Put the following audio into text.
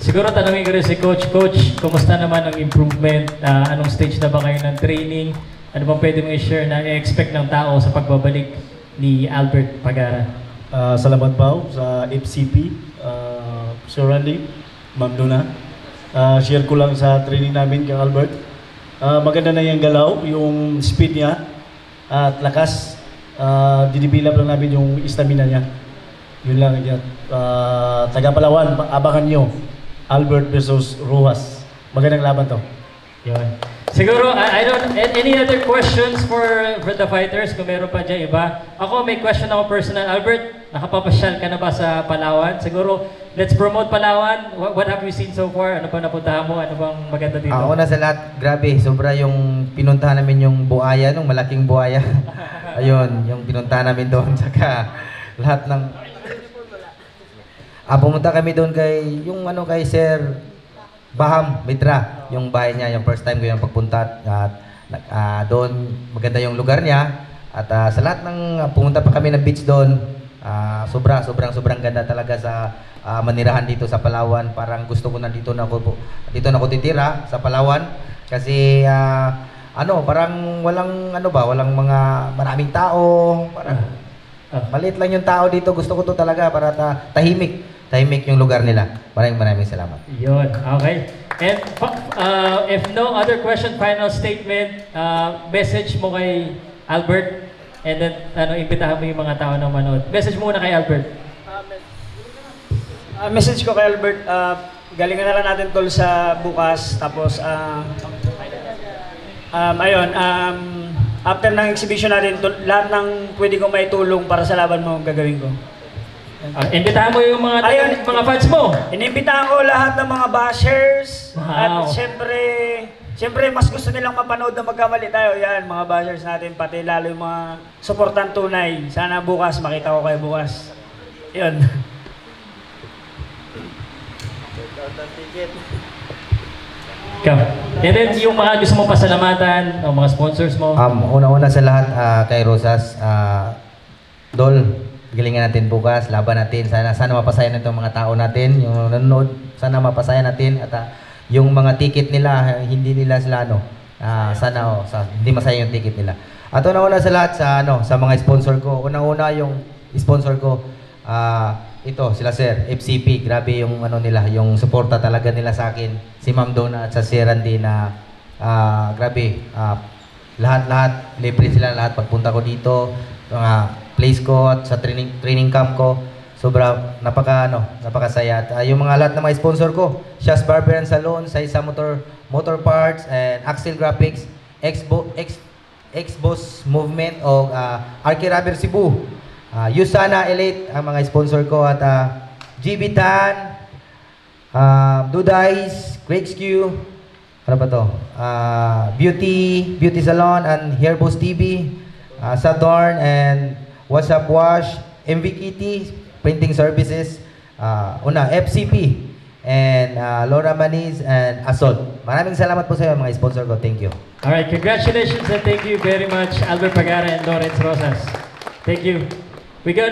Siguro tanongin ko rin si Coach. Coach, kumusta naman ang improvement? Anong stage na ba kayo ng training? Ano bang pwede mo i-share na i-expect ng tao sa pagbabalik ni Albert Pagara? Salamat po sa FCP, Sir Randy, Ma'am Luna. Share ko lang sa training namin kay Albert. Maganda na yung galaw, yung speed niya at lakas. Didevelop lang namin yung stamina niya. Yun lang yan. Taga Palawan, abangan nyo. Albert versus Rojas. Magandang laban to. Yun. Siguro, I don't, any other questions for the fighters? Kung meron pa dyan iba. Ako, may question ako personal. Albert, nakapapasyal ka na ba sa Palawan? Siguro, let's promote Palawan. What have you seen so far? Ano pa napuntahan mo? Ano bang maganda dito? Ako na sa lahat, grabe. Sobra yung pinuntahan namin yung buhaya, nung malaking buhaya. Ayun, yung pinuntahan namin doon. Saka lahat ng... pumunta kami doon kay, kay Sir Baham Mitra, yung bahay niya, yung first time ko yung pagpunta. At doon, maganda yung lugar niya. At sa lahat ng pumunta pa kami ng beach doon, sobrang ganda talaga sa manirahan dito sa Palawan. Parang gusto ko dito na ako titira sa Palawan kasi parang walang maraming tao, parang maliit lang yung tao dito. Gusto ko to talaga para tahimik yung lugar nila. Maraming salamat. Yun, okay. And if no other question, final statement, message mo kay Albert, and then imbitahan mo yung mga tao na manood. Message muna kay Albert. Message ko kay Albert, galingan na lang natin tol sa bukas, tapos after ng exhibition natin, lahat ng pwede kong maitulong para sa laban mo, gagawin ko. Imbitahan mo yung mga fans mo. Inimbitahan ko lahat ng mga bashers. Wow. At siyempre mas gusto nilang mapanood na magkamali tayo. Yan, mga bashers natin, pati lalo yung mga suportan tunay. Sana bukas, makita ko kayo bukas. Yun. And then yung mga gusto mong pasalamatan, o mga sponsors mo. Una-una sa lahat, kay Rosas, Dol, galingan natin bukas, laban natin. Sana mapasaya na itong mga tao natin, yung nanonood, sana mapasaya natin. At yung mga ticket nila, hindi nila sila hindi masaya yung ticket nila. At una-una sa lahat, sa mga sponsor ko. Una-una yung sponsor ko, ito, sila Sir, FCP. Grabe yung nila, yung suporta talaga nila sa akin. Si Ma'am Donna at sa Sir Randy na grabe. Lahat, libre sila lahat pagpunta ko dito. Place ko at sa training camp ko, napakasaya. At yung lahat ng mga sponsor ko, Shaz Barber and Salon, Saisa Motor Parts, and Axel Graphics, X-Boss Movement, o Arky Rubber Cebu, Yusana Elite, ang mga sponsor ko, at GB Tan, Dudays, Greg's Q, ano ba to? Beauty Salon and Hairboss TV, Saturn and What's Up Wash, MV Kitty, Printing Services, FCP, and Laura Maniz and Asol. Maraming salamat po sa iyo mga sponsor ko. Thank you. Alright, congratulations and thank you very much Albert Pagara and Lawrence Rosas. Thank you. We got